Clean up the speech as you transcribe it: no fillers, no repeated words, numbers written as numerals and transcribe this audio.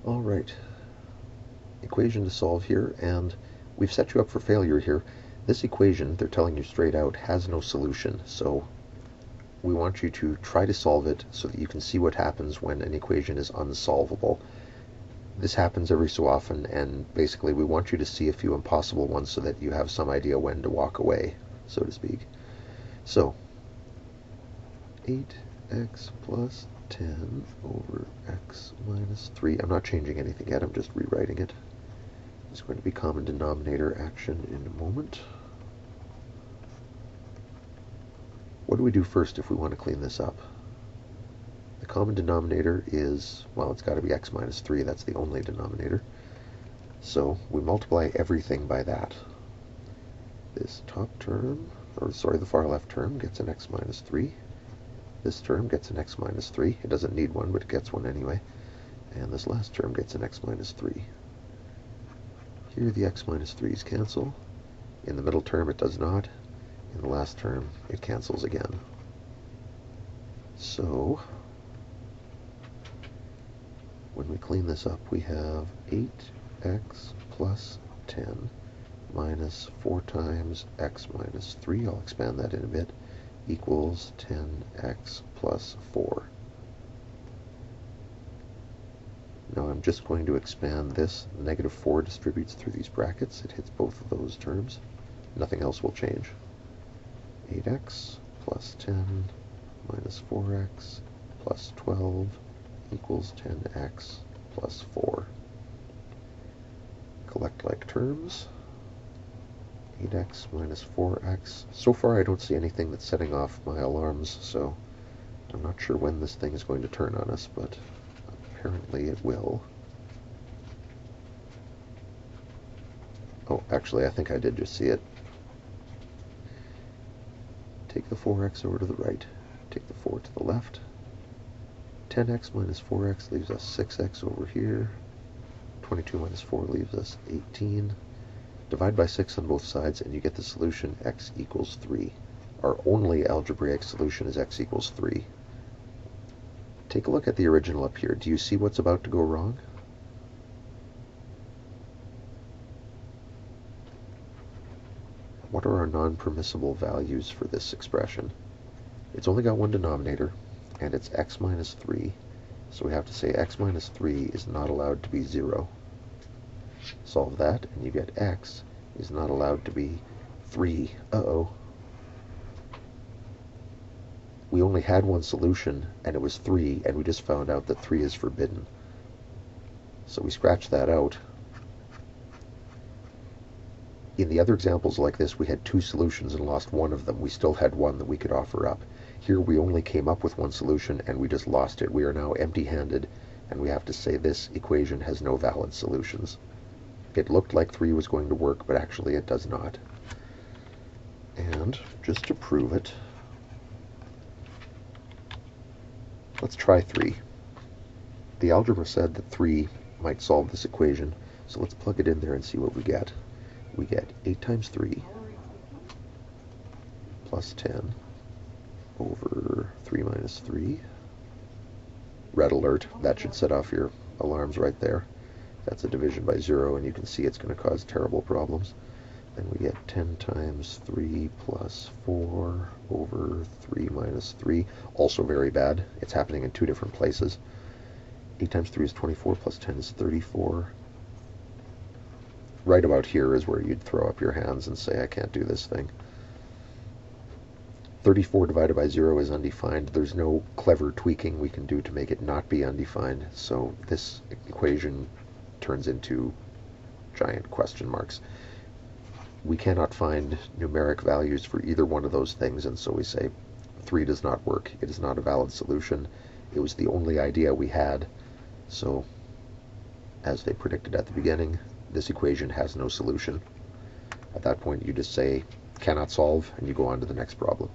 Alright, equation to solve here, and we've set you up for failure here. This equation, they're telling you straight out, has no solution, so we want you to try to solve it so that you can see what happens when an equation is unsolvable. This happens every so often, and basically we want you to see a few impossible ones so that you have some idea when to walk away, so to speak. So, 8x plus 10 over x minus 3. I'm not changing anything yet, I'm just rewriting it. It's going to be common denominator action in a moment. What do we do first if we want to clean this up? The common denominator is, well, it's got to be x minus 3. That's the only denominator. So we multiply everything by that. This top term, or sorry, the far left term gets an x minus 3. This term gets an x minus 3. It doesn't need one, but it gets one anyway. And this last term gets an x minus 3. Here the x minus 3's cancel. In the middle term it does not. In the last term it cancels again. So, when we clean this up, we have 8x plus 10 minus 4 times x minus 3, I'll expand that in a bit, equals 10x plus 4. Now I'm just going to expand this. Negative 4 distributes through these brackets. It hits both of those terms. Nothing else will change. 8x plus 10 minus 4x plus 12 equals 10x plus 4. Collect like terms. 8x minus 4x. So far I don't see anything that's setting off my alarms, so I'm not sure when this thing is going to turn on us, but apparently it will. Oh, actually I think I did just see it. Take the 4x over to the right. Take the 4 to the left. 10x minus 4x leaves us 6x over here. 22 minus 4 leaves us 18. Divide by 6 on both sides and you get the solution x equals 3. Our only algebraic solution is x equals 3. Take a look at the original up here. Do you see what's about to go wrong? What are our non-permissible values for this expression? It's only got one denominator, and it's x minus 3. So we have to say x minus 3 is not allowed to be 0. Solve that, and you get x is not allowed to be 3. Uh-oh. We only had one solution, and it was 3, and we just found out that 3 is forbidden. So we scratch that out. In the other examples like this, we had 2 solutions and lost one of them. We still had one that we could offer up. Here we only came up with one solution, and we just lost it. We are now empty-handed, and we have to say this equation has no valid solutions. It looked like 3 was going to work, but actually it does not. And just to prove it, let's try 3. The algebra said that 3 might solve this equation, so let's plug it in there and see what we get. We get 8 times 3 plus 10 over 3 minus 3. Red alert. That should set off your alarms right there. That's a division by 0, and you can see it's going to cause terrible problems. Then we get 10 times 3 plus 4 over 3 minus 3. Also very bad. It's happening in 2 different places. 8 times 3 is 24, plus 10 is 34. Right about here is where you'd throw up your hands and say, I can't do this thing. 34 divided by 0 is undefined. There's no clever tweaking we can do to make it not be undefined, so this equation turns into giant question marks. We cannot find numeric values for either one of those things, and so we say 3 does not work. It is not a valid solution. It was the only idea we had, so as they predicted at the beginning, this equation has no solution. At that point, you just say, cannot solve, and you go on to the next problem.